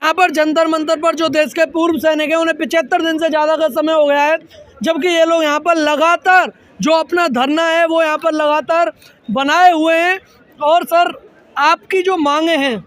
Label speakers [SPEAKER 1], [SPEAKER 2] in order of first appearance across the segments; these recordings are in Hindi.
[SPEAKER 1] यहाँ पर जंतर मंतर पर जो देश के पूर्व सैनिक हैं उन्हें 75 दिन से ज़्यादा का समय हो गया है, जबकि ये लोग यहाँ पर लगातार जो अपना धरना है वो यहाँ पर लगातार बनाए हुए हैं। और सर, आपकी जो मांगे हैं,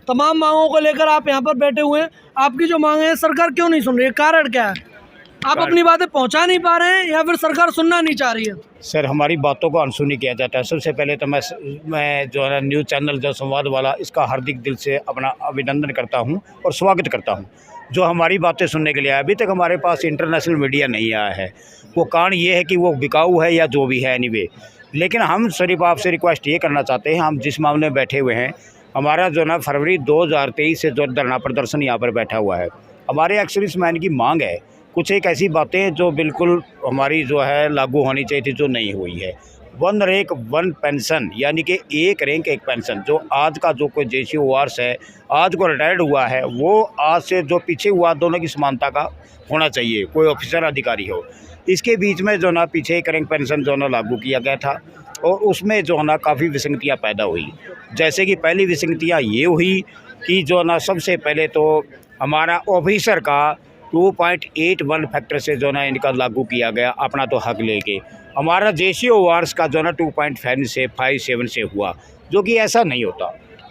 [SPEAKER 1] तमाम मांगों को लेकर आप यहाँ पर बैठे हुए हैं, आपकी जो मांगे हैं सरकार क्यों नहीं सुन रही है? कारण क्या है? आप अपनी बातें पहुँचा नहीं पा रहे हैं या फिर सरकार सुनना नहीं चाह रही है?
[SPEAKER 2] सर, हमारी बातों को अनसुनी किया जाता है। सबसे पहले तो मैं जो है न्यूज़ चैनल जो संवाद वाला, इसका हार्दिक दिल से अपना अभिनंदन करता हूं और स्वागत करता हूं, जो हमारी बातें सुनने के लिए आया। अभी तक हमारे पास इंटरनेशनल मीडिया नहीं आया है। वो कारण ये है कि वो बिकाऊ है या जो भी है, एनीवे। लेकिन हम सिर्फ आपसे रिक्वेस्ट ये करना चाहते हैं, हम जिस मामले में बैठे हुए हैं, हमारा जो ना फरवरी 2023 से जो धरना प्रदर्शन यहाँ पर बैठा हुआ है, हमारे एक्स-सर्विसमैन की मांग है कुछ एक ऐसी बातें जो बिल्कुल हमारी जो है लागू होनी चाहिए थी, जो नहीं हुई है। 1 रैंक 1 पेंशन, यानी कि 1 रैंक 1 पेंशन, जो आज का जो कोई JCO वार्स है, आज को रिटायर्ड हुआ है, वो आज से जो पीछे हुआ दोनों की समानता का होना चाहिए, कोई ऑफिसर अधिकारी हो। इसके बीच में जो ना पीछे 1 रैंक पेंशन जो ना लागू किया गया था, और उसमें जो है ना काफ़ी विसंगतियाँ पैदा हुई। जैसे कि पहली विसंगतियाँ ये हुई कि जो ना सबसे पहले तो हमारा ऑफिसर का 2.81 फैक्टर से जो ना इनका लागू किया गया अपना तो हक लेके। हमारा JCO वार्स का जो ना 2.57 से हुआ, जो कि ऐसा नहीं होता।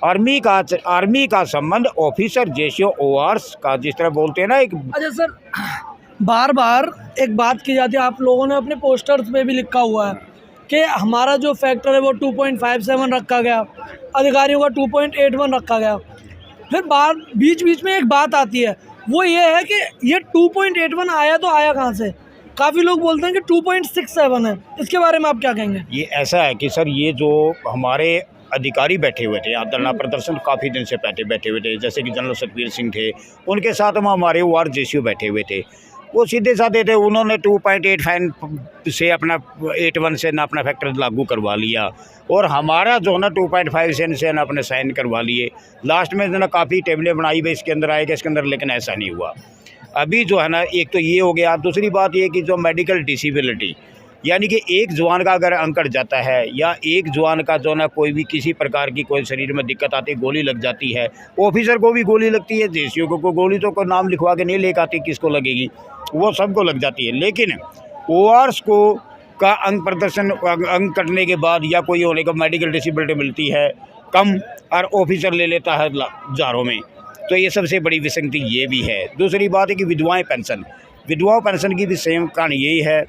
[SPEAKER 2] आर्मी का संबंध ऑफिसर JCO वार्स का, जिस तरह बोलते हैं ना एक।
[SPEAKER 1] अच्छा सर, बार बार एक बात की जाती है, आप लोगों ने अपने पोस्टर्स पे भी लिखा हुआ है कि हमारा जो फैक्टर है वो 2.57 रखा गया, अधिकारियों का 2.81 रखा गया। फिर बीच में एक बात आती है, वो ये है कि ये 2.81 आया तो आया कहाँ से? काफ़ी लोग बोलते हैं कि 2.67 है। इसके बारे में आप क्या कहेंगे? ये
[SPEAKER 2] ऐसा है कि सर, ये जो हमारे अधिकारी बैठे हुए थे यहाँ धरना प्रदर्शन काफ़ी दिन से बैठे हुए थे, जैसे कि जनरल सतवीर सिंह थे, उनके साथ हम हमारे वार JCO बैठे हुए थे। वो सीधे साधे थे, उन्होंने 2.85 से अपना 81 से ना अपना फैक्टर लागू करवा लिया, और हमारा जो है ना 2.5 से ना अपने साइन करवा लिए। लास्ट में जो ना काफ़ी टेबलें बनाई हुई इसके अंदर आएगा इसके अंदर, लेकिन ऐसा नहीं हुआ। अभी जो है ना, एक तो ये हो गया, दूसरी बात ये कि जो मेडिकल डिसेबिलिटी, यानी कि एक जवान का अगर अंग कट जाता है, या एक जवान का जो ना कोई भी किसी प्रकार की कोई शरीर में दिक्कत आती है, गोली लग जाती है, ऑफिसर को भी गोली लगती है, JCO को गोली तो कोई नाम लिखवा के नहीं लेकर आती किसको लगेगी, वो सबको लग जाती है। लेकिन ORS को का अंग कटने के बाद या कोई होने का मेडिकल डिसेबिलिटी मिलती है कम, और ऑफिसर ले लेता है हज़ारों में। तो ये सबसे बड़ी विसंगति ये भी है। दूसरी बात है कि विधवा पेंशन की भी सेम कहानी यही है।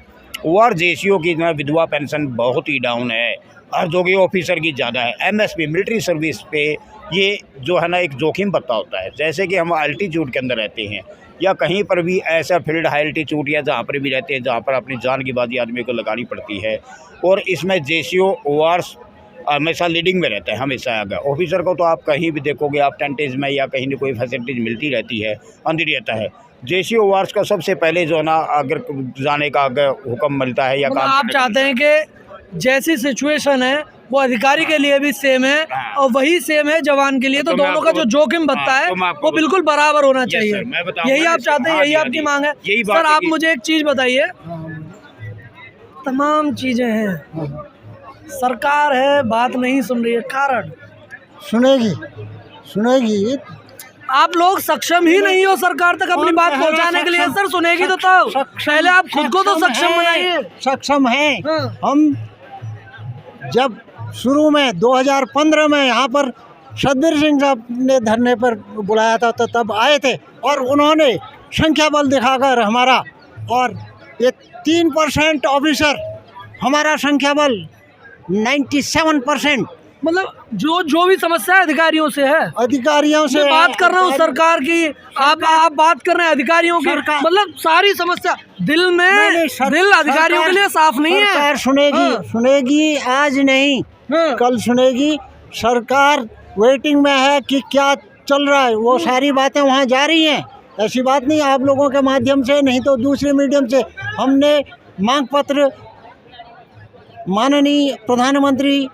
[SPEAKER 2] और JCO की ना विधवा पेंशन बहुत ही डाउन है, और जो कि ऑफिसर की ज़्यादा है। MSP मिलिट्री सर्विस पे ये जो है ना एक जोखिम पता होता है, जैसे कि हम अल्टीट्यूड के अंदर रहते हैं, या कहीं पर भी ऐसा फील्ड हाई अल्टीट्यूड या जहाँ पर भी रहते हैं जहाँ पर अपनी जान की बाजी आदमी को लगानी पड़ती है, और इसमें JCO वार्स हमेशा लीडिंग में रहता है, हमेशा आगे। ऑफिसर को तो आप कहीं भी देखोगे, आप टेंटेज में या कहीं ना कोई फैसिलिटीज मिलती रहती है, अंदर रहता है। JCO वार्स का सबसे पहले जो ना अगर जाने का अगर हुक्म मिलता है या काम,
[SPEAKER 1] आप चाहते हैं कि जैसी सिचुएशन है वो अधिकारी के लिए भी सेम है और वही सेम है जवान के लिए, तो दोनों का जो जोखिम बनता है वो बिल्कुल बराबर होना चाहिए। यही आप चाहते हैं, यही आपकी मांग है। सर, आप मुझे एक चीज़ बताइए, तमाम चीज़ें हैं, सरकार है बात नहीं सुन रही है, कारण?
[SPEAKER 3] सुनेगी।
[SPEAKER 1] आप लोग सक्षम ही नहीं हो सरकार तक अपनी बात पहुंचाने के लिए। सर, सुनेगी तो तब, पहले आप खुद को तो सक्षम बनाइए।
[SPEAKER 3] सक्षम हैं। हम जब शुरू में 2015 में यहाँ पर सतबीर सिंह साहब ने धरने पर बुलाया था, तो तब आए थे, और उन्होंने संख्या बल दिखाकर हमारा, और ये 3% ऑफिसर, हमारा संख्या बल 97%।
[SPEAKER 1] मतलब जो भी समस्या अधिकारियों से है,
[SPEAKER 3] अधिकारियों से
[SPEAKER 1] बात कर रहा हूँ सरकार की, आप बात कर रहे हैं अधिकारियों की, मतलब सारी समस्या दिल अधिकारियों के लिए साफ नहीं है।
[SPEAKER 3] सरकार सुनेगी आज नहीं, कल सुनेगी। सरकार वेटिंग में है कि क्या चल रहा है, वो सारी बातें वहाँ जा रही हैं। ऐसी बात नहीं, आप लोगों के माध्यम से, नहीं तो दूसरे मीडियम से हमने मांग पत्र माननीय प्रधानमंत्री,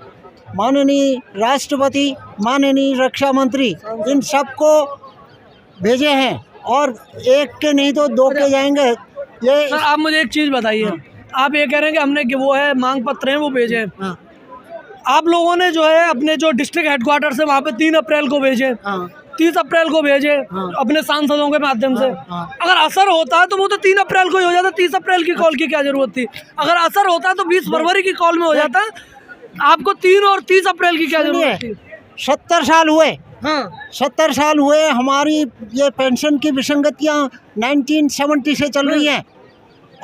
[SPEAKER 3] माननीय राष्ट्रपति, माननीय रक्षा मंत्री, इन सबको भेजे हैं, और एक के नहीं तो 2 के जाएंगे। ये
[SPEAKER 1] सर, आप मुझे एक चीज़ बताइए, आप ये कह रहे हैं कि हमने वो है मांग पत्र हैं वो भेजे हैं, आप लोगों ने जो है अपने जो डिस्ट्रिक्ट हेडक्वार्टर से वहाँ पे 3 अप्रैल को भेजे, 30 अप्रैल को भेजे अपने सांसदों के माध्यम से। अगर असर होता है तो वो तो 3 अप्रैल को ही हो जाता, 30 अप्रैल की कॉल की क्या जरूरत थी? अगर असर होता है तो 20 फरवरी की कॉल में हो जाता, आपको 3 और 30 अप्रैल की क्या जरूरत थी?
[SPEAKER 3] 70 साल हुए,
[SPEAKER 1] हाँ
[SPEAKER 3] 70 साल हुए, हमारी ये पेंशन की विसंगतियाँ 1970 से चल रही हैं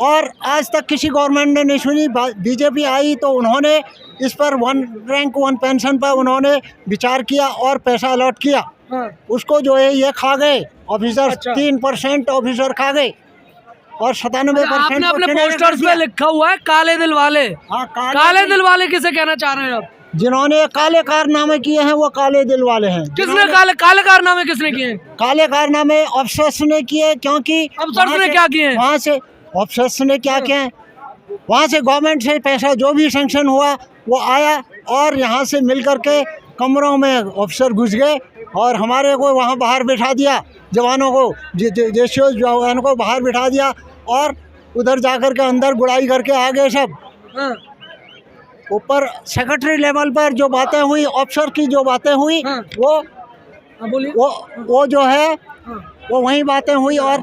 [SPEAKER 3] और आज तक किसी गवर्नमेंट ने नहीं सुनी। बीजेपी आई तो उन्होंने इस पर 1 रैंक 1 पेंशन पर उन्होंने विचार किया और पैसा अलॉट किया।
[SPEAKER 1] हाँ
[SPEAKER 3] उसको जो है ये खा गए ऑफिसर,
[SPEAKER 1] अच्छा।
[SPEAKER 3] 3% ऑफिसर खा गए और 97%
[SPEAKER 1] आपने अपने पोस्टर्स पे लिखा हुआ है काले दिल वाले।
[SPEAKER 3] हाँ,
[SPEAKER 1] काले दिल वाले किसे कहना चाह रहे हैं आप?
[SPEAKER 3] जिन्होंने काले कारनामे किए हैं वो काले दिल वाले हैं।
[SPEAKER 1] किसने काले काले कारनामे किसने किए?
[SPEAKER 3] काले कारनामे अफसर्स ने किए, क्योंकि
[SPEAKER 1] अफसर्स ने क्या किए?
[SPEAKER 3] वहाँ से अफसर्स ने क्या किया है, वहाँ से गवर्नमेंट से पैसा जो भी सैंक्शन हुआ वो आया और यहाँ से मिल करके कमरों में अफसर घुस गए और हमारे को वहाँ बाहर बिठा दिया, जवानों को जेसीओ जवानों को बाहर बिठा दिया और उधर जाकर के अंदर गुड़ाई करके आ गए सब।
[SPEAKER 1] हाँ,
[SPEAKER 3] ऊपर सेक्रेटरी लेवल पर जो बातें हुई, अफसर की जो बातें हुई,
[SPEAKER 1] हाँ। बोलिए।
[SPEAKER 3] वो जो है
[SPEAKER 1] हाँ,
[SPEAKER 3] वो वही बातें हुई और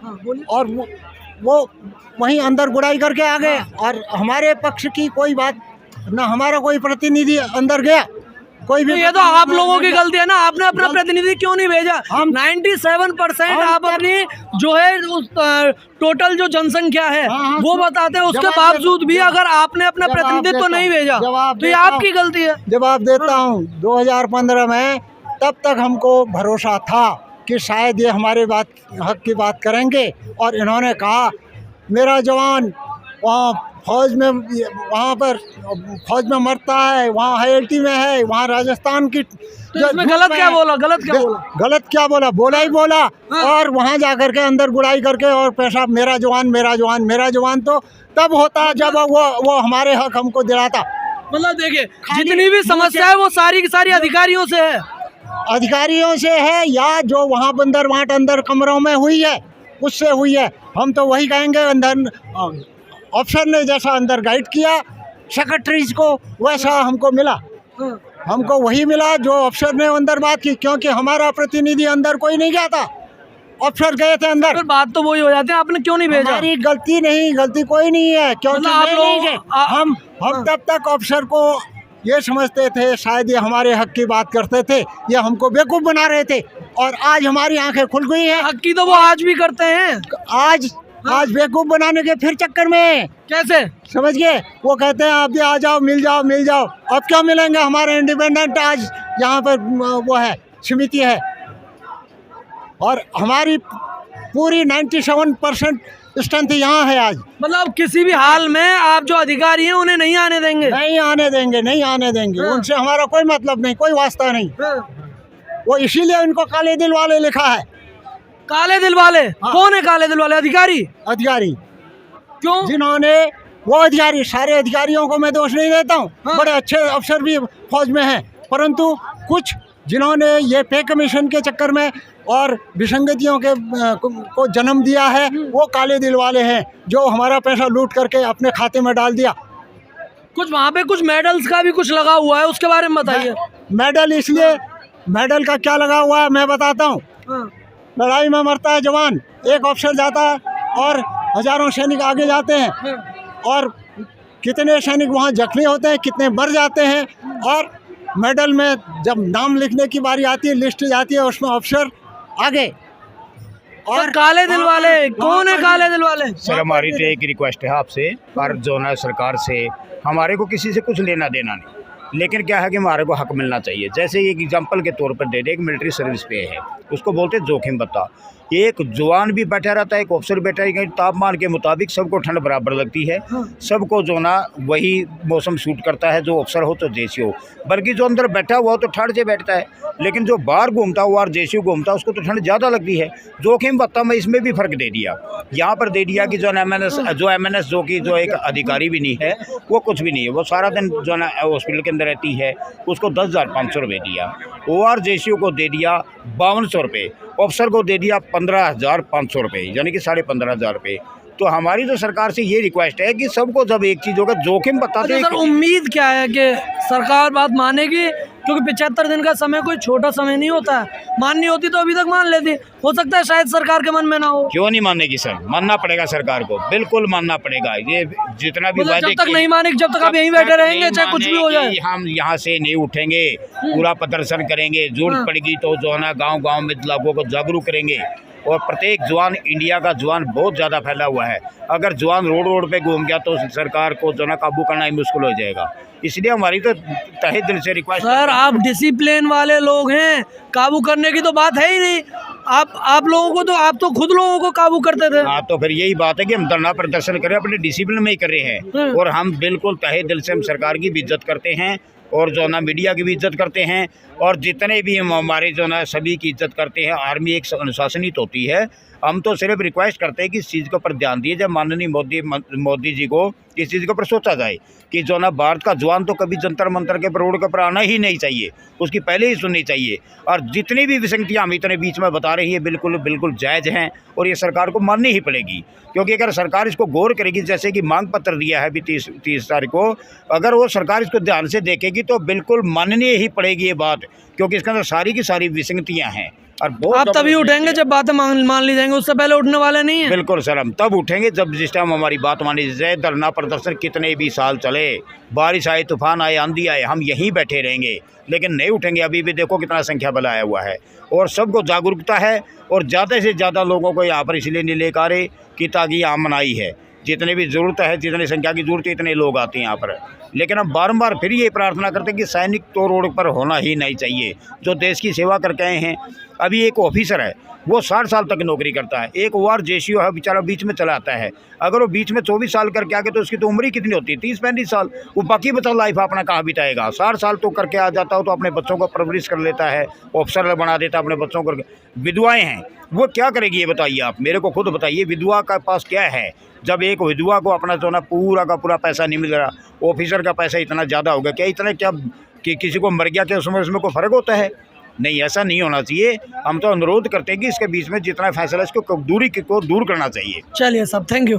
[SPEAKER 1] हाँ, बोलिए।
[SPEAKER 3] और वो वहीं अंदर गुड़ाई करके आ गए और हमारे पक्ष की कोई बात ना, हमारा कोई प्रतिनिधि अंदर गया, कोई भी।
[SPEAKER 1] ये तो आप लोगों की गलती है ना, आपने अपना प्रतिनिधि क्यों नहीं भेजा?
[SPEAKER 3] हम
[SPEAKER 1] 97% आप अपनी जो है उस टोटल जो जनसंख्या है
[SPEAKER 3] हाँ,
[SPEAKER 1] वो बताते हैं, उसके बावजूद भी अगर आपने अपना प्रतिनिधित्व नहीं भेजा तो ये आपकी गलती है।
[SPEAKER 3] जवाब देता हूँ, 2015 में तब तक हमको भरोसा था कि शायद ये हमारे हक की बात करेंगे और इन्होंने कहा मेरा जवान वहाँ फौज में, वहाँ पर फौज में मरता है, वहाँ हवेली में है, वहाँ राजस्थान की।
[SPEAKER 1] तो इसमें गलत क्या बोला?
[SPEAKER 3] गलत क्या बोला? बोला ही बोला।
[SPEAKER 1] हाँ।
[SPEAKER 3] और वहाँ जा करके अंदर गुड़ाई करके और पैसा मेरा जवान मेरा जवान मेरा जवान तो तब होता जब वो हमारे हक हमको दिलाता।
[SPEAKER 1] मतलब देखिए, जितनी भी समस्या है वो सारी की सारी अधिकारियों से है,
[SPEAKER 3] अधिकारियों से है या जो वहाँ बंदर वाट अंदर कमरों में हुई है उससे हुई है। हम तो वही कहेंगे, अंदर अफसर ने जैसा अंदर गाइड किया सेक्रेटरीज को वैसा हमको मिला, हमको वही मिला जो अफसर ने अंदर बात की, क्योंकि हमारा प्रतिनिधि अंदर कोई नहीं गया था, अफसर गए थे अंदर।
[SPEAKER 1] फिर बात तो वही हो जाती है, आपने क्यों नहीं भेजा?
[SPEAKER 3] हमारी गलती नहीं, गलती कोई नहीं है, क्योंकि
[SPEAKER 1] मतलब आप
[SPEAKER 3] मैं
[SPEAKER 1] लोग-
[SPEAKER 3] नहीं गए। हम तब तक अफसर को ये समझते थे शायद ये हमारे हक की बात करते थे, ये हमको बेवकूफ़ बना रहे थे और आज हमारी आंखें खुल गई हैं।
[SPEAKER 1] हक की तो वो आज भी करते हैं।
[SPEAKER 3] आज बेवकूफ़ बनाने के फिर चक्कर में,
[SPEAKER 1] कैसे?
[SPEAKER 3] समझ गए? वो कहते हैं आप भी आ जाओ, मिल जाओ मिल जाओ। अब क्या मिलेंगे? हमारे इंडिपेंडेंट आज यहाँ पर वो है, समिति है और हमारी पूरी 97% स्ट्रेंथ यहाँ है आज।
[SPEAKER 1] मतलब किसी भी हाल में आप जो अधिकारी हैं उन्हें नहीं आने देंगे?
[SPEAKER 3] नहीं आने देंगे, नहीं आने देंगे।
[SPEAKER 1] हाँ।
[SPEAKER 3] उनसे हमारा कोई मतलब नहीं, कोई वास्ता नहीं।
[SPEAKER 1] हाँ।
[SPEAKER 3] वो इसीलिए उनको काले दिल वाले लिखा है।
[SPEAKER 1] काले दिल वाले?
[SPEAKER 3] हाँ।
[SPEAKER 1] कौन है काले दिल वाले? अधिकारी?
[SPEAKER 3] अधिकारी
[SPEAKER 1] क्यों?
[SPEAKER 3] जिन्होंने वो अधिकारी, सारे अधिकारियों को मैं दोष नहीं देता हूँ,
[SPEAKER 1] हाँ।
[SPEAKER 3] बड़े अच्छे अफसर भी फौज में हैं, परंतु कुछ जिन्होंने ये पे कमीशन के चक्कर में और विसंगतियों के को जन्म दिया है वो काले दिल वाले हैं, जो हमारा पैसा लूट करके अपने खाते में डाल दिया।
[SPEAKER 1] कुछ वहाँ पे कुछ मेडल्स का भी कुछ लगा हुआ है, उसके बारे में बताइए।
[SPEAKER 3] मेडल, इसलिए मेडल का क्या लगा हुआ है मैं बताता हूँ।
[SPEAKER 1] हाँ।
[SPEAKER 3] लड़ाई में मरता है जवान, एक अफसर जाता है और हजारों सैनिक आगे जाते हैं
[SPEAKER 1] हाँ।
[SPEAKER 3] और कितने सैनिक वहाँ जख्मी होते हैं, कितने मर जाते हैं। और मेडल में जब नाम लिखने की बारी आती है, लिस्ट जाती है, उसमें अफसर आगे।
[SPEAKER 1] और काले दिल वाले कौन है? काले दिल वाले?
[SPEAKER 2] सर हमारी तो एक रिक्वेस्ट है आपसे, भारत जो है सरकार से, हमारे को किसी से कुछ लेना देना नहीं, लेकिन क्या है कि हमारे को हक मिलना चाहिए। जैसे एक एग्जांपल के तौर पर दे दे, एक मिलिट्री सर्विस पे है, उसको बोलते हैं जोखिम भत्ता। एक जवान भी बैठा रहता है, एक अफसर बैठा है, तापमान के मुताबिक सबको ठंड बराबर लगती है, सबको जो ना वही मौसम सूट करता है, जो अफसर हो तो जेसी हो, बल्कि जो अंदर बैठा हुआ हो तो ठंड से बैठता है, लेकिन जो बाहर घूमता हुआ और जेसी घूमता है उसको तो ठंड ज़्यादा लगती है। जोखिम भत्ता में इसमें भी फ़र्क दे दिया, यहाँ पर दे दिया कि जो एमएनएस जो कि जो एक अधिकारी भी नहीं है, वो कुछ भी नहीं है, वो सारा दिन जो ना हॉस्पिटल के अंदर रहती है, उसको 10,500 रुपये दिया। ORJCO को दे दिया 5200 रुपये, अफसर को दे दिया 15,500 रुपये, यानी कि 15,500 रुपये। तो हमारी तो सरकार से ये रिक्वेस्ट है कि सबको जब एक चीज़ों का जोखिम बताते
[SPEAKER 1] अच्छा सर, उम्मीद क्या है कि सरकार बात मानेगी? क्योंकि 75 दिन का समय कोई छोटा समय नहीं होता है, माननी होती तो अभी तक मान लेती। हो सकता है शायद सरकार के मन में ना हो।
[SPEAKER 2] क्यों नहीं मानेगी सर? मानना पड़ेगा सरकार को, बिल्कुल मानना पड़ेगा। ये जितना भी
[SPEAKER 1] मतलब
[SPEAKER 2] वादे
[SPEAKER 1] जब तक
[SPEAKER 2] किए-
[SPEAKER 1] नहीं मानेगी, जब तक आप यहीं बैठे रहेंगे चाहे कुछ भी हो जाए।
[SPEAKER 2] हम यहाँ से नहीं उठेंगे, पूरा प्रदर्शन करेंगे, जरूरत पड़ेगी तो जो है ना गाँव में लोगों को जागरूक करेंगे। और प्रत्येक जवान, इंडिया का जवान बहुत ज़्यादा फैला हुआ है, अगर जवान रोड पे घूम गया तो सरकार को जो ना काबू करना ही मुश्किल हो जाएगा। इसलिए हमारी तो तहे दिल से रिक्वेस्ट।
[SPEAKER 1] सर आप डिसिप्लिन वाले लोग हैं, काबू करने की तो बात है ही नहीं। आप लोगों को तो, आप तो खुद लोगों को काबू करते थे।
[SPEAKER 2] हाँ, तो फिर यही बात है कि हम धरना प्रदर्शन करें, अपने डिसिप्लिन में ही कर रहे हैं। और हम बिल्कुल तहे दिल से हम सरकार की भी इज्जत करते हैं और जो ना मीडिया की भी इज्जत करते हैं, और जितने भी हम हमारे जो ना सभी की इज्जत करते हैं। आर्मी एक अनुशासनित होती है। हम तो सिर्फ रिक्वेस्ट करते हैं कि इस चीज़ के ऊपर ध्यान दिए जब माननीय मोदी जी को इस चीज़ के ऊपर सोचा जाए कि जो ना भारत का जवान तो कभी जंतर मंतर के रोड के ऊपर आना ही नहीं चाहिए, उसकी पहले ही सुननी चाहिए। और जितनी भी विसंगतियाँ हम इतने बीच में बता रही है बिल्कुल बिल्कुल जायज़ हैं और ये सरकार को माननी ही पड़ेगी। क्योंकि अगर सरकार इसको गौर करेगी, जैसे कि मांग पत्र दिया है अभी 30 तारीख को, अगर वो सरकार इसको ध्यान से देखेगी तो बिल्कुल माननी ही पड़ेगी ये बात, क्योंकि इसके अंदर सारी की सारी विसंगतियाँ हैं। और
[SPEAKER 1] आप तभी उठेंगे जब बातें मान ली जाएंगी, उससे पहले उठने वाले नहीं है।
[SPEAKER 2] बिल्कुल सर, हम तब उठेंगे जब जिस टाइम हमारी बात मानी जाए। धरना प्रदर्शन कितने भी साल चले, बारिश आए, तूफान आए, आंधी आए, हम यहीं बैठे रहेंगे, लेकिन नहीं उठेंगे। अभी भी देखो कितना संख्या बल आया हुआ है और सबको जागरूकता है और ज़्यादा से ज़्यादा लोगों को यहाँ पर इसलिए नहीं लेकर आ रहे कि ताकि यहाँ मनाई है, जितनी भी ज़रूरत है, जितनी संख्या की ज़रूरत है, इतने लोग आते हैं यहाँ पर। लेकिन हम बारंबार फिर ये प्रार्थना करते हैं कि सैनिक तो रोड पर होना ही नहीं चाहिए, जो देश की सेवा करके आए हैं। अभी एक ऑफिसर है, वो 60 साल तक नौकरी करता है। एक वार जेसीओ है, बेचारा बीच में चला आता है। अगर वो बीच में 24 साल करके आ गया तो उसकी तो उम्र ही कितनी होती है? 30-35 साल। वो बाकी बचा लाइफ अपना कहाँ बिताएगा? 60 साल तो करके आ जाता हो तो अपने बच्चों को परवरिश कर लेता है, ऑफिसर बना देता है अपने बच्चों को। विधवाएँ हैं, वो क्या करेगी ये बताइए आप, मेरे को खुद बताइए। विधवा का पास क्या है जब एक विधवा को अपना जो ना पूरा का पूरा पैसा नहीं मिल रहा? ऑफिसर का पैसा इतना ज़्यादा होगा क्या? इतना क्या कि किसी को मर गया क्या उसमें कोई फ़र्क होता है? नहीं, ऐसा नहीं होना चाहिए। हम तो अनुरोध करते हैं कि इसके बीच में जितना फैसला इसको दूर करना चाहिए।
[SPEAKER 1] चलिए साहब, थैंक यू।